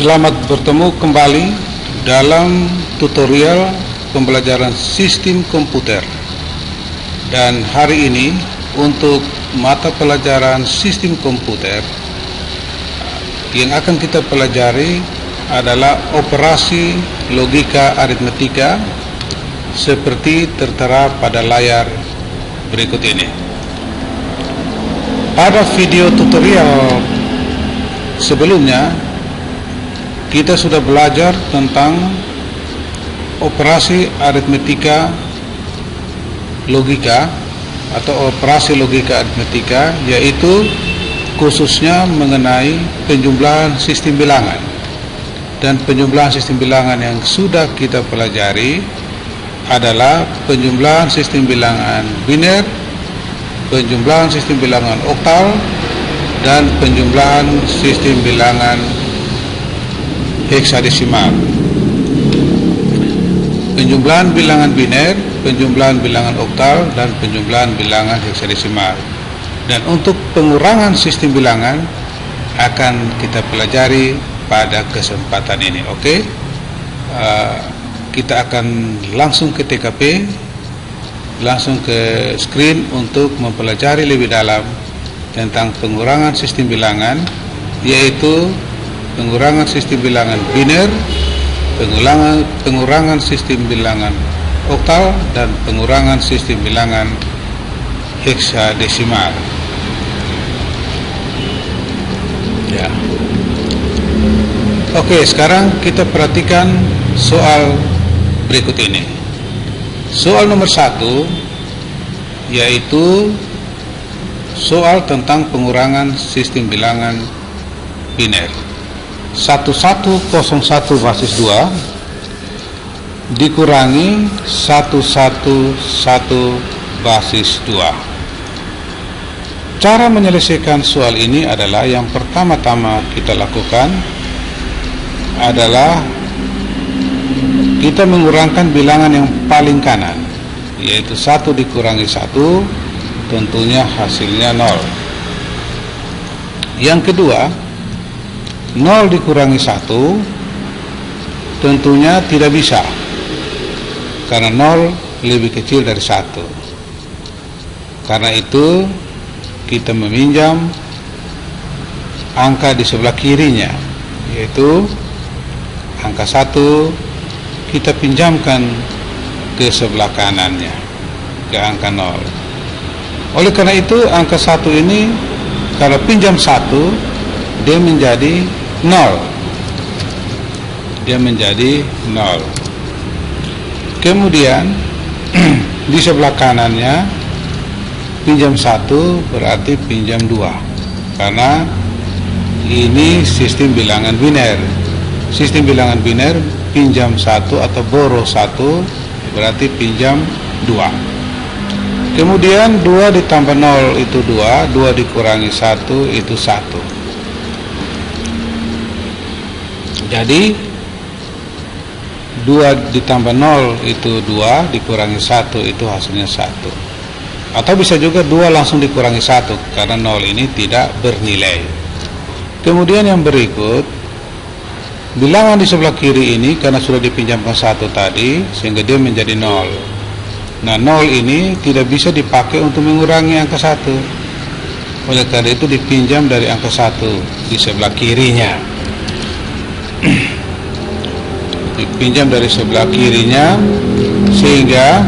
Selamat bertemu kembali dalam tutorial pembelajaran sistem komputer. Dan hari ini untuk mata pelajaran sistem komputer yang akan kita pelajari adalah operasi logika aritmetika seperti tertera pada layar berikut ini. Pada video tutorial sebelumnya kita sudah belajar tentang operasi aritmetika logika atau operasi logika aritmetika, yaitu khususnya mengenai penjumlahan sistem bilangan. Dan penjumlahan sistem bilangan yang sudah kita pelajari adalah penjumlahan sistem bilangan biner, penjumlahan sistem bilangan oktal, dan penjumlahan sistem bilangan heksadesimal. Penjumlahan bilangan biner, penjumlahan bilangan oktal, dan penjumlahan bilangan heksadesimal. Dan untuk pengurangan sistem bilangan akan kita pelajari pada kesempatan ini. Oke, kita akan langsung ke TKP, langsung ke screen untuk mempelajari lebih dalam tentang pengurangan sistem bilangan, yaitu pengurangan sistem bilangan biner, pengurangan sistem bilangan oktal, dan pengurangan sistem bilangan heksadesimal. Ya. Oke, sekarang kita perhatikan soal berikut ini. Soal nomor 1 yaitu soal tentang pengurangan sistem bilangan biner. 1101 basis 2 dikurangi 111 basis 2. Cara menyelesaikan soal ini adalah yang pertama-tama kita lakukan adalah kita mengurangkan bilangan yang paling kanan, yaitu 1 dikurangi 1, tentunya hasilnya 0. Yang kedua, 0 dikurangi 1 tentunya tidak bisa, karena 0 lebih kecil dari 1. Karena itu kita meminjam angka di sebelah kirinya, yaitu angka 1 kita pinjamkan ke sebelah kanannya, ke angka 0. Oleh karena itu angka 1 ini kalau pinjam 1 dia menjadi 0. Dia menjadi 0. Kemudian di sebelah kanannya pinjam 1 berarti pinjam 2, karena ini sistem bilangan biner. Sistem bilangan biner pinjam 1 atau borrow 1 berarti pinjam 2. Kemudian 2 ditambah 0 itu 2, 2 dikurangi 1 itu 1. Jadi 2 ditambah 0 itu 2, dikurangi 1 itu hasilnya 1. Atau bisa juga 2 langsung dikurangi 1, karena 0 ini tidak bernilai. Kemudian yang berikut, bilangan di sebelah kiri ini karena sudah dipinjamkan 1 tadi, sehingga dia menjadi 0. Nah, 0 ini tidak bisa dipakai untuk mengurangi angka 1. Oleh karena itu dipinjam dari angka 1 di sebelah kirinya. Dipinjam dari sebelah kirinya, sehingga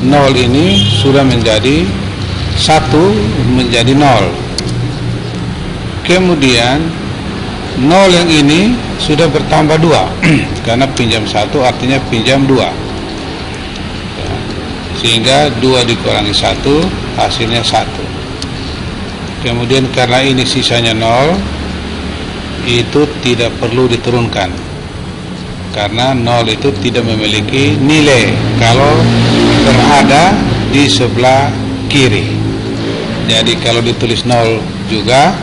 0 ini sudah menjadi 1, menjadi 0. Kemudian 0 yang ini sudah bertambah 2 karena pinjam 1 artinya pinjam 2 ya, sehingga 2 dikurangi 1 hasilnya 1. Kemudian karena ini sisanya 0, itu tidak perlu diturunkan, karena 0 itu tidak memiliki nilai kalau berada di sebelah kiri. Jadi kalau ditulis 0 juga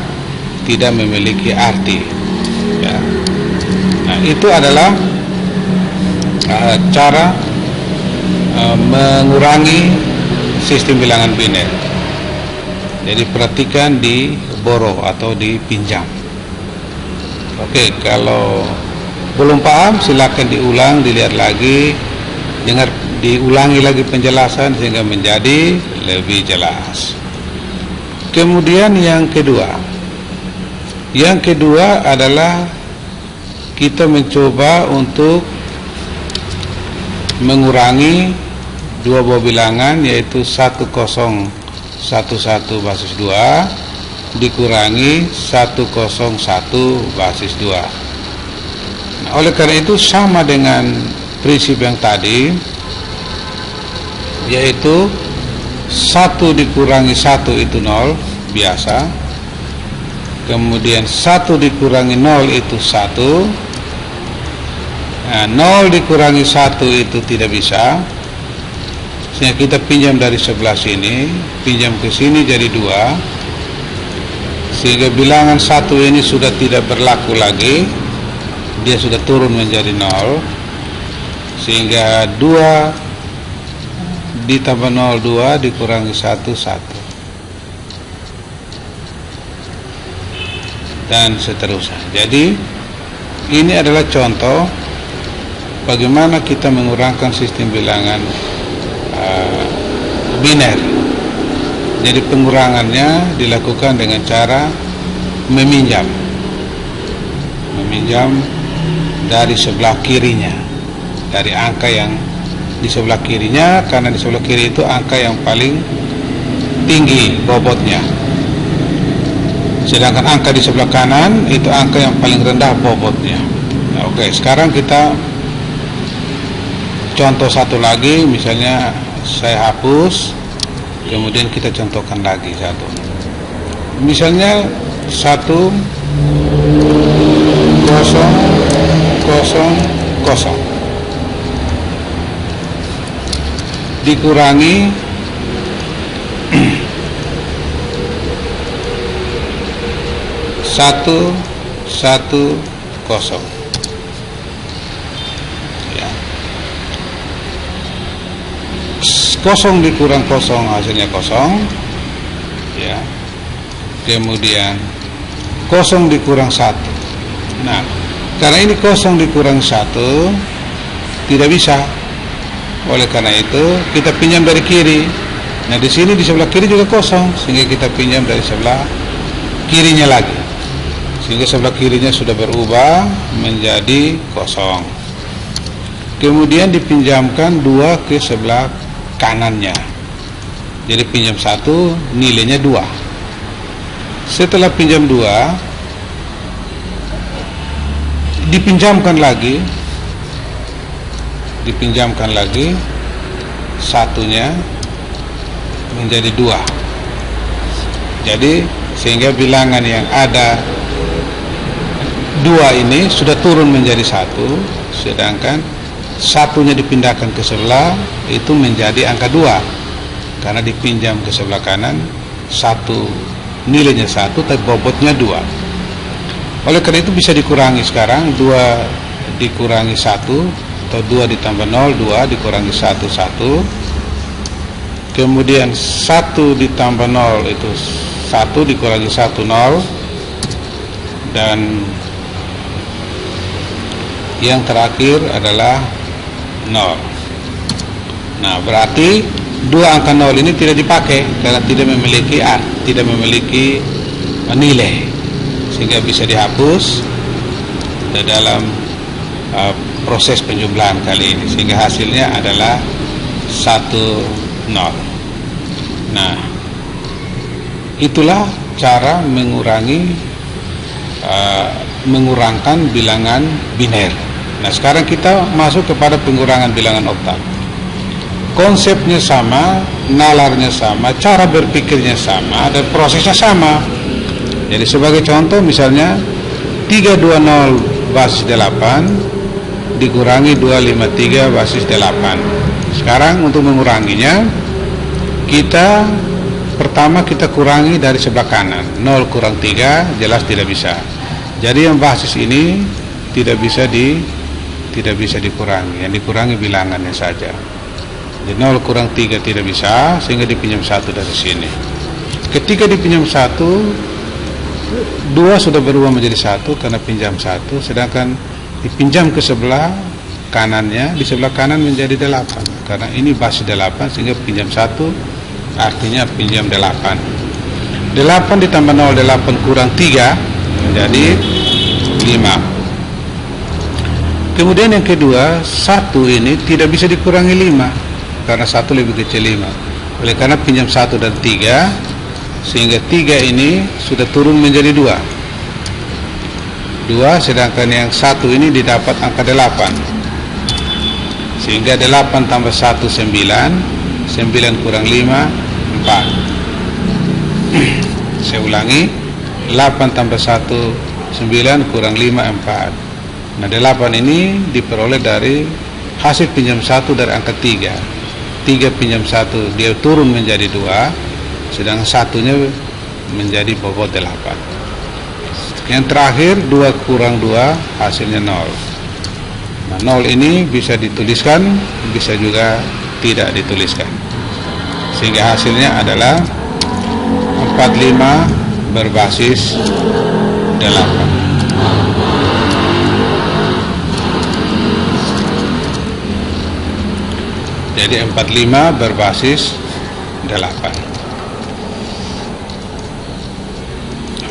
tidak memiliki arti ya. Nah, itu adalah cara mengurangi sistem bilangan biner. Jadi perhatikan di borrow atau dipinjam. Oke, kalau belum paham silakan diulang, dilihat lagi, diulangi lagi penjelasan sehingga menjadi lebih jelas. Kemudian yang kedua adalah kita mencoba untuk mengurangi dua buah bilangan, yaitu 1011 basis 2 dikurangi 101 basis 2. Nah, oleh karena itu sama dengan prinsip yang tadi, yaitu 1 dikurangi 1 itu 0 biasa, kemudian 1 dikurangi 0 itu 1. Nah, 0 dikurangi 1 itu tidak bisa, sehingga kita pinjam dari sebelah sini, pinjam ke sini jadi 2, sehingga bilangan 1 ini sudah tidak berlaku lagi, dia sudah turun menjadi 0, sehingga 2 ditambah 0 2 dikurangi 1 1, dan seterusnya. Jadi ini adalah contoh bagaimana kita mengurangkan sistem bilangan biner. Jadi pengurangannya dilakukan dengan cara meminjam dari sebelah kirinya, dari angka yang di sebelah kirinya, karena di sebelah kiri itu angka yang paling tinggi bobotnya, sedangkan angka di sebelah kanan itu angka yang paling rendah bobotnya. Nah, oke, sekarang kita contoh satu lagi, misalnya saya hapus, kemudian kita contohkan lagi satu. Misalnya 1 0 0 0 dikurangi 1 1 0. Ya. 0 dikurang 0 hasilnya 0. Ya. Kemudian 0 dikurang 1. Nah, karena ini 0 dikurang 1 tidak bisa. Oleh karena itu kita pinjam dari kiri. Nah, di sini di sebelah kiri juga 0, sehingga kita pinjam dari sebelah kirinya lagi, sehingga sebelah kirinya sudah berubah menjadi 0. Kemudian dipinjamkan 2 ke sebelah kanannya. Jadi pinjam 1 nilainya 2. Setelah pinjam 2 dipinjamkan lagi satunya menjadi 2. Jadi sehingga bilangan yang ada 2 ini sudah turun menjadi 1, sedangkan satunya dipindahkan ke sebelah itu menjadi angka 2 karena dipinjam ke sebelah kanan, nilainya 1 tapi bobotnya 2. Oleh karena itu bisa dikurangi sekarang, 2 dikurangi 1 atau 2 ditambah 0 2 dikurangi 1 1. Kemudian 1 ditambah 0 itu 1 dikurangi 1 0, dan yang terakhir adalah 0. Nah, berarti 2 angka 0 ini tidak dipakai karena tidak memiliki nilai, sehingga bisa dihapus dalam proses penjumlahan kali ini, sehingga hasilnya adalah 1 0. Nah, itulah cara mengurangkan bilangan biner. Nah, sekarang kita masuk kepada pengurangan bilangan oktal. Konsepnya sama, nalarnya sama, cara berpikirnya sama, dan prosesnya sama. Jadi sebagai contoh misalnya 320 basis 8 dikurangi 253 basis 8. Sekarang untuk menguranginya, pertama kita kurangi dari sebelah kanan. 0 kurang 3 jelas tidak bisa. Jadi yang basis ini tidak bisa dikurangi. Yang dikurangi bilangannya saja. Jadi 0 kurang 3 tidak bisa, sehingga dipinjam 1 dari sini. Ketika dipinjam 1, 2 sudah berubah menjadi 1 karena pinjam 1, sedangkan dipinjam ke sebelah kanannya, di sebelah kanan menjadi 8 karena ini basis 8 sehingga pinjam 1 artinya pinjam 8. 8 ditambah 0, 8 kurang 3 menjadi 5. Kemudian yang kedua, 1 ini tidak bisa dikurangi 5 karena 1 lebih kecil 5. Oleh karena pinjam 1 dan 3, sehingga 3 ini sudah turun menjadi 2. 2, sedangkan yang 1 ini didapat angka 8. Sehingga 8 tambah 1 9, 9 kurang 5 4. Saya ulangi, 8 tambah 1 9 kurang 5 4. Nah 8 ini diperoleh dari hasil pinjam 1 dari angka 3. 3 pinjam 1 dia turun menjadi 2, sedang satunya menjadi bobot 8. Yang terakhir 2 kurang 2 hasilnya 0. Nah 0 ini bisa dituliskan, bisa juga tidak dituliskan, sehingga hasilnya adalah 45 berbasis 8. Jadi 45 berbasis 8.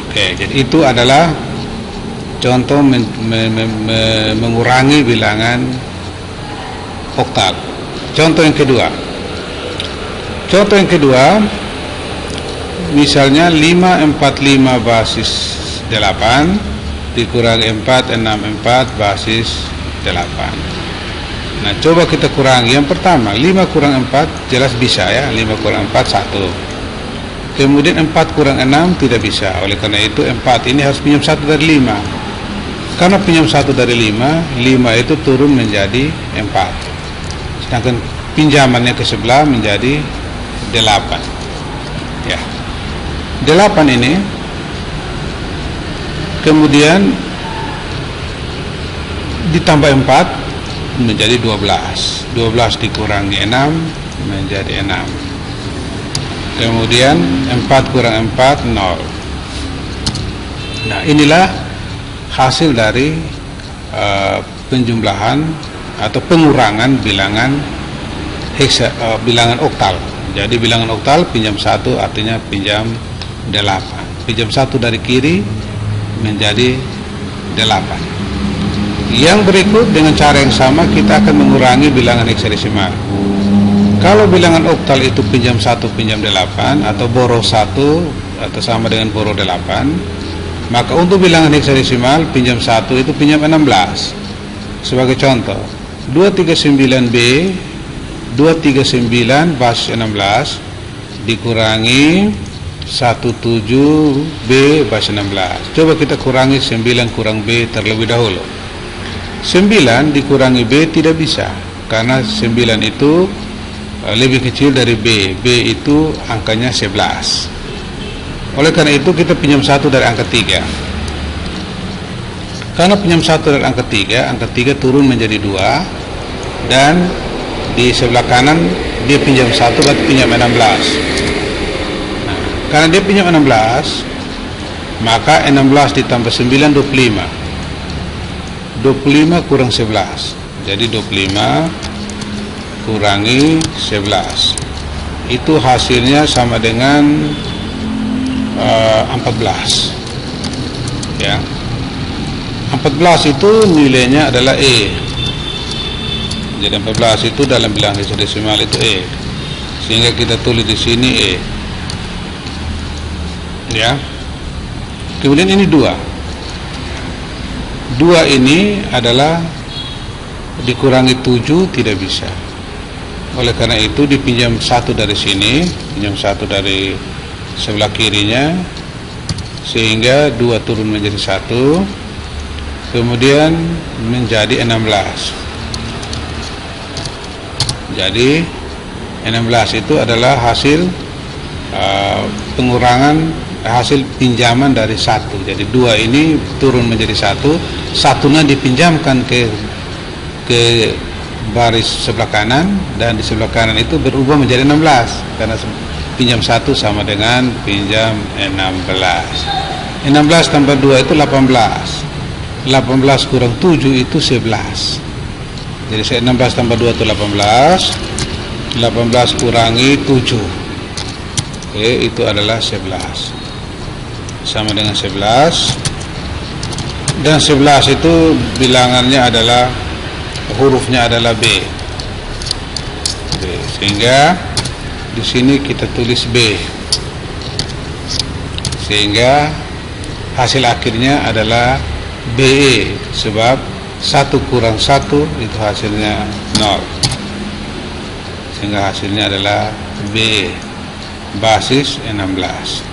Oke, jadi itu adalah contoh mengurangi bilangan oktal. Contoh yang kedua. Contoh yang kedua, misalnya 545 basis 8 dikurangi 464 basis 8. Nah, coba kita kurangi. Yang pertama, 5 kurang 4 jelas bisa ya, 5 kurang 4 1. Kemudian 4 kurang 6 tidak bisa. Oleh karena itu 4 ini harus pinjam 1 dari 5. Karena pinjam 1 dari 5, 5 itu turun menjadi 4. Sedangkan pinjamannya ke sebelah menjadi 8. Ya. 8 ini kemudian ditambah 4 menjadi 12. 12 dikurangi 6 menjadi 6. Kemudian 4 kurang 4 0. Nah, inilah hasil dari penjumlahan atau pengurangan bilangan bilangan oktal. Jadi bilangan oktal pinjam 1 artinya pinjam 8. Pinjam 1 dari kiri menjadi 8. Yang berikut dengan cara yang sama kita akan mengurangi bilangan heksadesimal. Kalau bilangan oktal itu pinjam 1 pinjam 8 atau boro 1 atau sama dengan boro 8, maka untuk bilangan heksadesimal pinjam 1 itu pinjam 16. Sebagai contoh, 239B 239 basis 16 dikurangi 17B basis 16. Coba kita kurangi 9 kurang B terlebih dahulu. 9 dikurangi B tidak bisa, karena 9 itu lebih kecil dari B. B itu angkanya 11. Oleh karena itu kita pinjam 1 dari angka 3. Karena pinjam 1 dari angka 3 turun menjadi 2, dan di sebelah kanan dia pinjam 1 berarti pinjam 16. Nah, karena dia pinjam 16, maka 16 ditambah 9 25. 25 kurang 11. Jadi 25 kurangi 11. Itu hasilnya sama dengan 14. Ya. 14 itu nilainya adalah E. Jadi 14 itu dalam bilangan heksadesimal itu E. Sehingga kita tulis di sini E. Ya. Kemudian ini 2. 2 ini adalah dikurangi 7 tidak bisa. Oleh karena itu dipinjam 1 dari sini, pinjam 1 dari sebelah kirinya, sehingga 2 turun menjadi 1, kemudian menjadi 16. Jadi 16 itu adalah hasil pengurangan hasil pinjaman dari 1. Jadi 2 ini turun menjadi 1, satunya dipinjamkan ke baris sebelah kanan, dan di sebelah kanan itu berubah menjadi 16 karena pinjam 1 sama dengan pinjam 16. 16 tambah 2 itu 18. 18 kurang 7 itu 11. Jadi 16 tambah 2 itu 18. 18 kurangi 7. Oke, itu adalah 11. Sama dengan 11. Dan 11 itu bilangannya adalah, hurufnya adalah B. Sehingga di sini kita tulis B. Sehingga hasil akhirnya adalah BE, sebab 1 kurang 1 itu hasilnya 0. Sehingga hasilnya adalah BE, basis 16.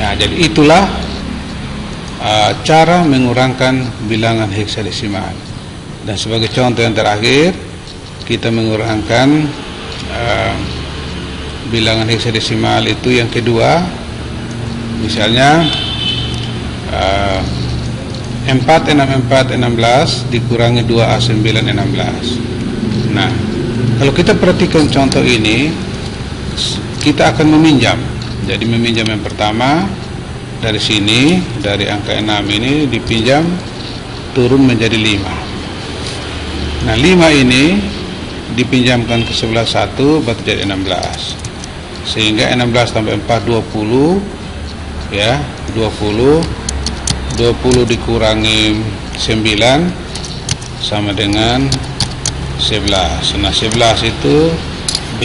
Nah, jadi itulah cara mengurangkan bilangan heksadesimal. Dan sebagai contoh yang terakhir, kita mengurangkan bilangan heksadesimal itu yang kedua. Misalnya 464 16 dikurangi 2A9 16. Nah, kalau kita perhatikan contoh ini, kita akan meminjam. Jadi meminjam yang pertama dari sini, dari angka 6 ini dipinjam turun menjadi 5. Nah, 5 ini dipinjamkan ke sebelah 1 berarti jadi 16. Sehingga 16 tambah 4 20, ya, 20 dikurangi 9 sama dengan 11. Nah, 11 itu B.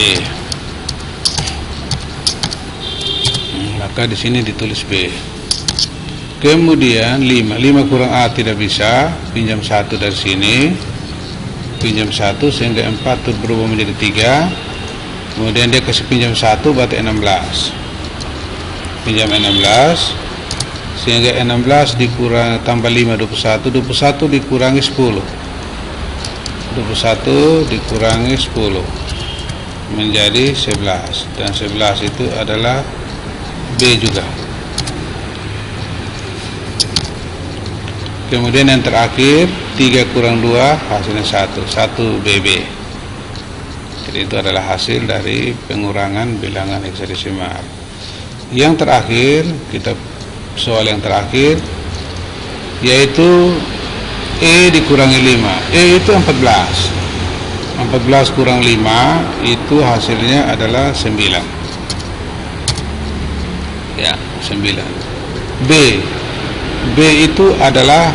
Maka di sini ditulis B. Kemudian 5 kurang A tidak bisa, pinjam 1 dari sini, pinjam 1 sehingga 4 itu berubah menjadi 3. Kemudian dia kasih pinjam 1 berarti 16. Pinjam 16 sehingga 16 dikurang tambah 5 21 dikurangi 10. 21 dikurangi 10 menjadi 11, dan 11 itu adalah B juga. Kemudian yang terakhir 3 kurang 2 hasilnya 1 BB. Jadi itu adalah hasil dari pengurangan bilangan heksadesimal. Yang terakhir, kita soal yang terakhir, yaitu E dikurangi 5. E itu 14. 14 kurang 5 itu hasilnya adalah 9. Ya, 9. B itu adalah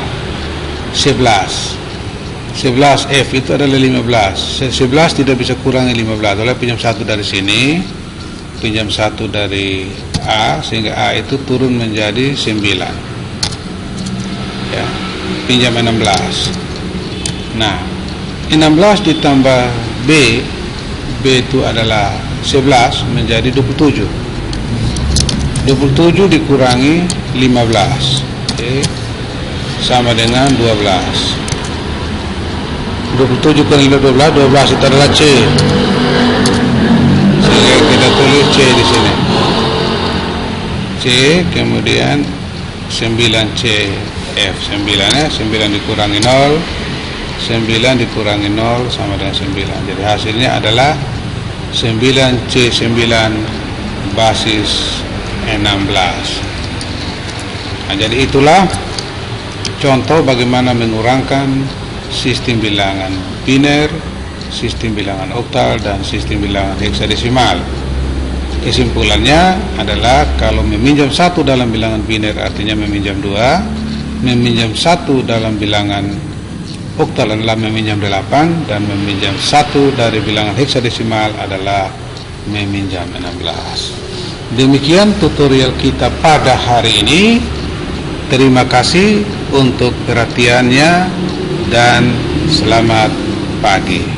11. 11 F itu adalah 15. 11 tidak bisa kurangi 15. Oleh pinjam 1 dari sini, pinjam 1 dari A, sehingga A itu turun menjadi 9. Ya, pinjam 16. Nah, 16 ditambah B itu adalah 11 menjadi 27. 27 dikurangi 15, sama dengan 12. 27 kurangi 12 itu adalah C. Sehingga kita tulis C di sini. C, kemudian 9C F. 9 dikurangi 0. 9 dikurangi 0 sama dengan 9. Jadi hasilnya adalah 9C 9 basis 16. Nah, jadi itulah contoh bagaimana mengurangkan sistem bilangan biner, sistem bilangan oktal, dan sistem bilangan heksadesimal. Kesimpulannya adalah kalau meminjam 1 dalam bilangan biner artinya meminjam 2, meminjam 1 dalam bilangan oktal adalah meminjam 8, dan meminjam 1 dari bilangan heksadesimal adalah meminjam 16. Demikian tutorial kita pada hari ini. Terima kasih untuk perhatiannya dan selamat pagi.